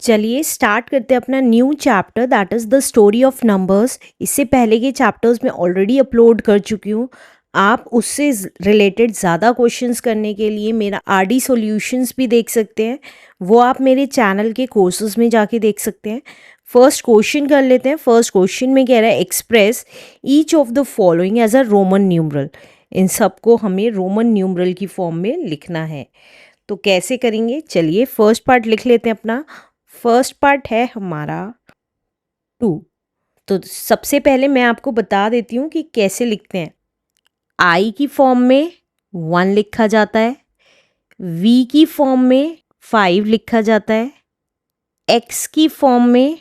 चलिए स्टार्ट करते हैं अपना new chapter that is the story of numbers. इससे पहले के चैप्टर्स में ऑलरेडी अपलोड कर चुकी हूँ। आप उससे रिलेटेड ज़्यादा क्वेश्चंस करने के लिए मेरा आरडी सॉल्यूशंस भी देख सकते हैं, वो आप मेरे चैनल के कोर्सेज में जाके देख सकते हैं। फर्स्ट क्वेश्चन कर लेते हैं। फर्स्ट क्वेश्चन में कह रहा है express each of the following as a roman numeral. इन सबको हमें रोमन न्यूमरल की फॉर्म में लिखना है। तो कैसे करेंगे, चलिए फर्स्ट पार्ट लिख लेते हैं अपना। फर्स्ट पार्ट है हमारा 2। तो सबसे पहले मैं आपको बता देती हूँ कि कैसे लिखते हैं। आई की फॉर्म में 1 लिखा जाता है, वी की फॉर्म में 5 लिखा जाता है, एक्स की फॉर्म में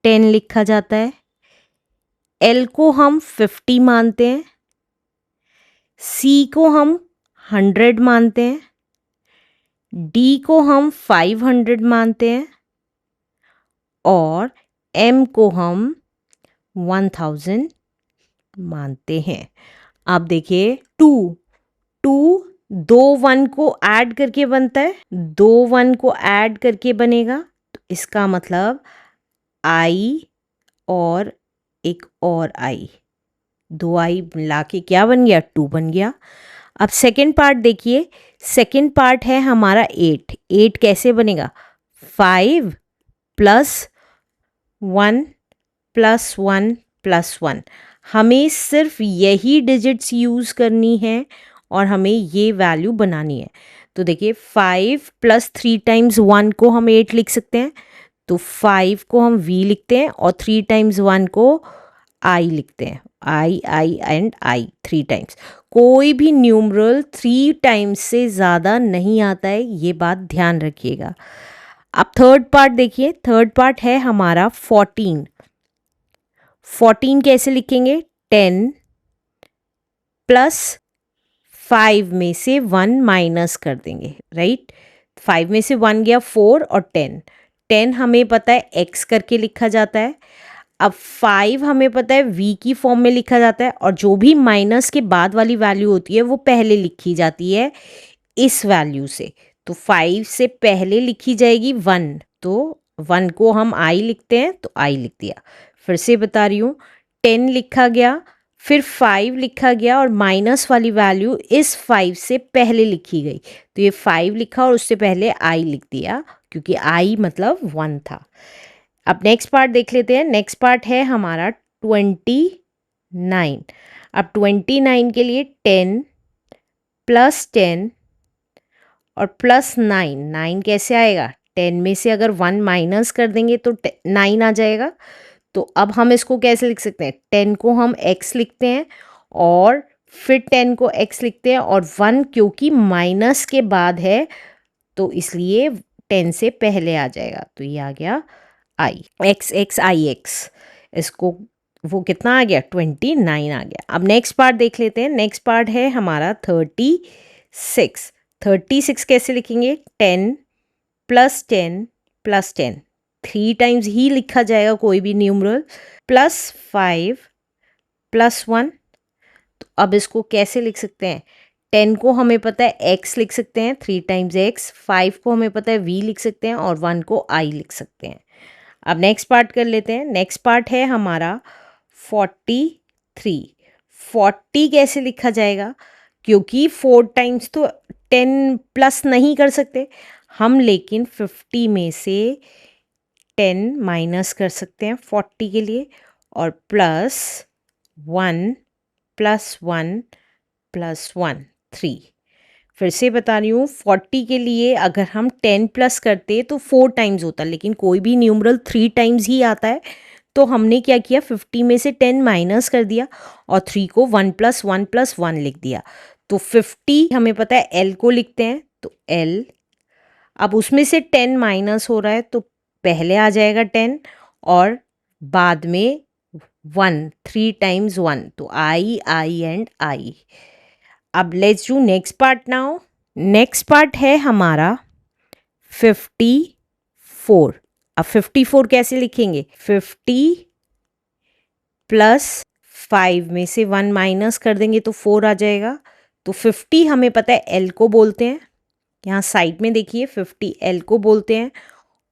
10 लिखा जाता है, एल को हम 50 मानते हैं, सी को हम 100 मानते हैं, डी को हम 500 मानते हैं और एम को हम 1000 मानते हैं। आप देखिए 2 दो 1 को ऐड करके बनता है, 2 1 को ऐड करके बनेगा, तो इसका मतलब आई और एक और आई, 2 आई मिला के क्या बन गया, 2 बन गया। अब सेकंड पार्ट देखिए। सेकंड पार्ट है हमारा 8 कैसे बनेगा, 5 प्लस 1 प्लस 1 प्लस 1। हमें सिर्फ यही डिजिट्स यूज़ करनी है और हमें ये वैल्यू बनानी है। तो देखिए 5 प्लस 3 टाइम्स 1 को हम 8 लिख सकते हैं, तो 5 को हम v लिखते हैं और 3 टाइम्स 1 को i लिखते हैं। आई एंड आई 3 टाइम्स। कोई भी न्यूमरल 3 टाइम्स से ज़्यादा नहीं आता है, ये बात ध्यान रखिएगा। अब थर्ड पार्ट देखिए। थर्ड पार्ट है हमारा 14 कैसे लिखेंगे, 10 प्लस 5 में से 1 माइनस कर देंगे, राइट। 5 में से 1 गया 4 और 10 हमें पता है x करके लिखा जाता है। अब 5 हमें पता है v की फॉर्म में लिखा जाता है और जो भी माइनस के बाद वाली वैल्यू होती है वो पहले लिखी जाती है इस वैल्यू से। तो 5 से पहले लिखी जाएगी 1, तो 1 को हम i लिखते हैं, तो i लिख दिया। फिर से बता रही हूँ, 10 लिखा गया, फिर 5 लिखा गया और माइनस वाली वैल्यू इस 5 से पहले लिखी गई, तो ये 5 लिखा और उससे पहले i लिख दिया क्योंकि i मतलब 1 था। अब नेक्स्ट पार्ट देख लेते हैं। नेक्स्ट पार्ट है हमारा 29। अब 29 के लिए 10 प्लस 10 और प्लस 9 कैसे आएगा, 10 में से अगर 1 माइनस कर देंगे तो 9 आ जाएगा। तो अब हम इसको कैसे लिख सकते हैं, 10 को हम x लिखते हैं और फिर 10 को x लिखते हैं और 1 क्योंकि माइनस के बाद है तो इसलिए 10 से पहले आ जाएगा, तो ये आ गया i, x i x। इसको वो कितना आ गया, 29 आ गया। अब नेक्स्ट पार्ट देख लेते हैं। नेक्स्ट पार्ट है हमारा 36 कैसे लिखेंगे, 10 प्लस 10 प्लस 10, 3 टाइम्स ही लिखा जाएगा कोई भी न्यूमरल, प्लस 5 प्लस 1। तो अब इसको कैसे लिख सकते हैं, 10 को हमें पता है x लिख सकते हैं, 3 टाइम्स x, 5 को हमें पता है v लिख सकते हैं और 1 को i लिख सकते हैं। अब नेक्स्ट पार्ट कर लेते हैं। नेक्स्ट पार्ट है हमारा 40 कैसे लिखा जाएगा, क्योंकि 4 टाइम्स तो 10 प्लस नहीं कर सकते हम, लेकिन 50 में से 10 माइनस कर सकते हैं 40 के लिए और प्लस 1 प्लस 1 प्लस 1 3। फिर से बता रही हूँ, 40 के लिए अगर हम 10 प्लस करते तो 4 टाइम्स होता, लेकिन कोई भी न्यूमरल 3 टाइम्स ही आता है, तो हमने क्या किया, 50 में से 10 माइनस कर दिया और 3 को 1 प्लस 1 प्लस 1 लिख दिया। तो 50 हमें पता है l को लिखते हैं, तो l। अब उसमें से 10 माइनस हो रहा है तो पहले आ जाएगा 10 और बाद में 1, 3 टाइम्स 1, तो i एंड i। अब let's do next part now. Next part है हमारा 54। अब 54 कैसे लिखेंगे, 50 प्लस 5 में से 1 माइनस कर देंगे तो 4 आ जाएगा। तो 50 हमें पता है l को बोलते हैं, यहाँ साइड में देखिए 50 l को बोलते हैं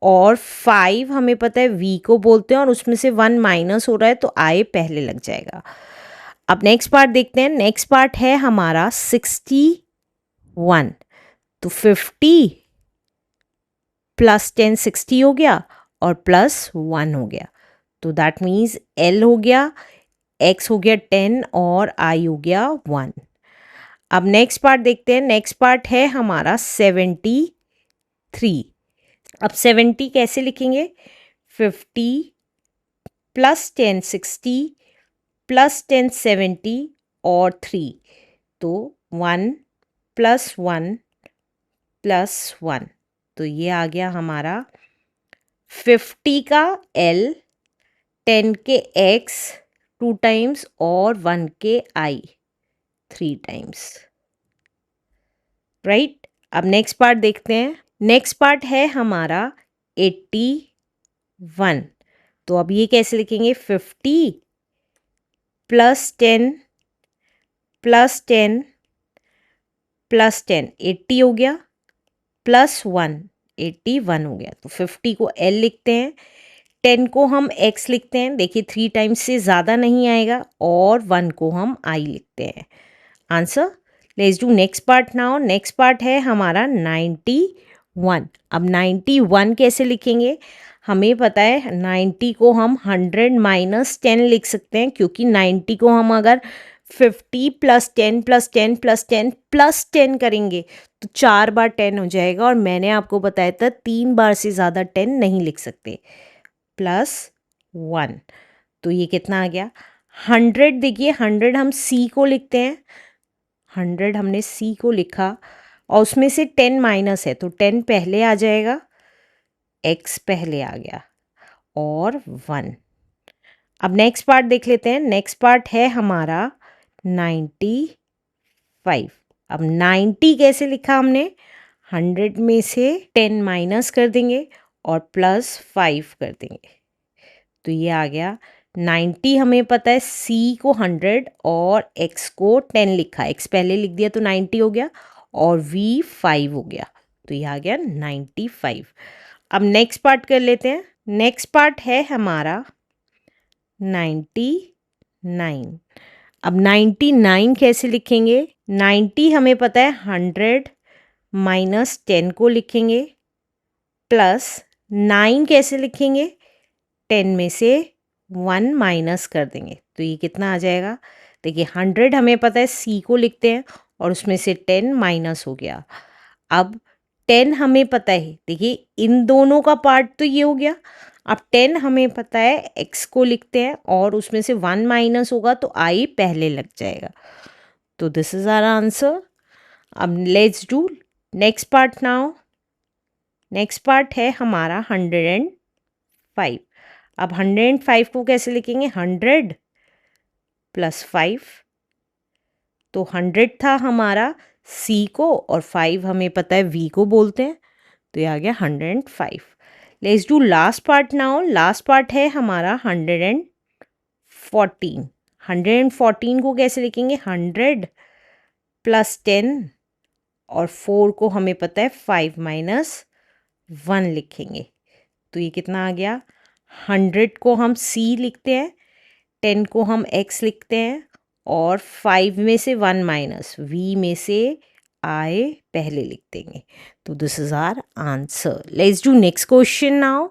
और 5 हमें पता है v को बोलते हैं और उसमें से 1 माइनस हो रहा है तो i पहले लग जाएगा। अब नेक्स्ट पार्ट देखते हैं। नेक्स्ट पार्ट है हमारा 61। तो 50 प्लस 10 60 हो गया और प्लस 1 हो गया। तो दैट मीन्स l हो गया, x हो गया 10 और i हो गया 1। अब नेक्स्ट पार्ट देखते हैं। नेक्स्ट पार्ट है हमारा 73। अब 70 कैसे लिखेंगे? 50 प्लस 10 60 प्लस 10 70 और 3। तो 1 प्लस 1 प्लस 1। तो ये आ गया हमारा 50 का L, 10 के X 2 टाइम्स और 1 के I 3 टाइम्स। राइट। अब नेक्स्ट पार्ट देखते हैं। नेक्स्ट पार्ट है हमारा 81। तो अब ये कैसे लिखेंगे? 50 प्लस 10 प्लस 10 प्लस 10 80 हो गया, प्लस 1 81 हो गया। तो 50 को L लिखते हैं, 10 को हम X लिखते हैं, देखिए 3 टाइम्स से ज़्यादा नहीं आएगा, और 1 को हम I लिखते हैं। Answer. Let's do next part now. Next part है हमारा 91। अब 91 कैसे लिखेंगे? हमें पता है 90 को हम 100 माइनस 10 लिख सकते हैं, क्योंकि 90 को हम अगर 50 प्लस 10 प्लस 10 प्लस 10 प्लस 10 करेंगे तो 4 बार 10 हो जाएगा, और मैंने आपको बताया था 3 बार से ज़्यादा 10 नहीं लिख सकते। प्लस 1। तो ये कितना आ गया? 100। देखिए 100 हम C को लिखते हैं, 100 हमने C को लिखा और उसमें से 10 माइनस है तो 10 पहले आ जाएगा, X पहले आ गया और 1। अब नेक्स्ट पार्ट देख लेते हैं। नेक्स्ट पार्ट है हमारा 95। अब 90 कैसे लिखा हमने? 100 में से 10 माइनस कर देंगे और प्लस 5 कर देंगे, तो ये आ गया 90। हमें पता है C को 100 और X को 10 लिखा, X पहले लिख दिया तो 90 हो गया, और V 5 हो गया, तो ये आ गया 95। अब नेक्स्ट पार्ट कर लेते हैं। नेक्स्ट पार्ट है हमारा 99। अब 99 कैसे लिखेंगे? 90 हमें पता है 100 माइनस 10 को लिखेंगे, प्लस 9 कैसे लिखेंगे? 10 में से 1 माइनस कर देंगे, तो ये कितना आ जाएगा? देखिए 100 हमें पता है C को लिखते हैं और उसमें से 10 माइनस हो गया। अब 10 हमें पता है, देखिए इन दोनों का पार्ट तो ये हो गया। अब 10 हमें पता है X को लिखते हैं और उसमें से 1 माइनस होगा तो I पहले लग जाएगा, तो दिस इज आवर आंसर। अब let's do next part now. Next part है हमारा 105। अब 105 को कैसे लिखेंगे? 100 प्लस 5। तो 100 था हमारा C को और 5 हमें पता है V को बोलते हैं, तो ये आ गया 105। Let's do last part now. Last part है हमारा 114। 114 को कैसे लिखेंगे? 100 प्लस 10 और 4 को हमें पता है 5 माइनस 1 लिखेंगे, तो ये कितना आ गया? 100 को हम C लिखते हैं, 10 को हम X लिखते हैं, और 5 में से 1 माइनस V में से I पहले लिख देंगे, तो this is our answer. Let's do next question now.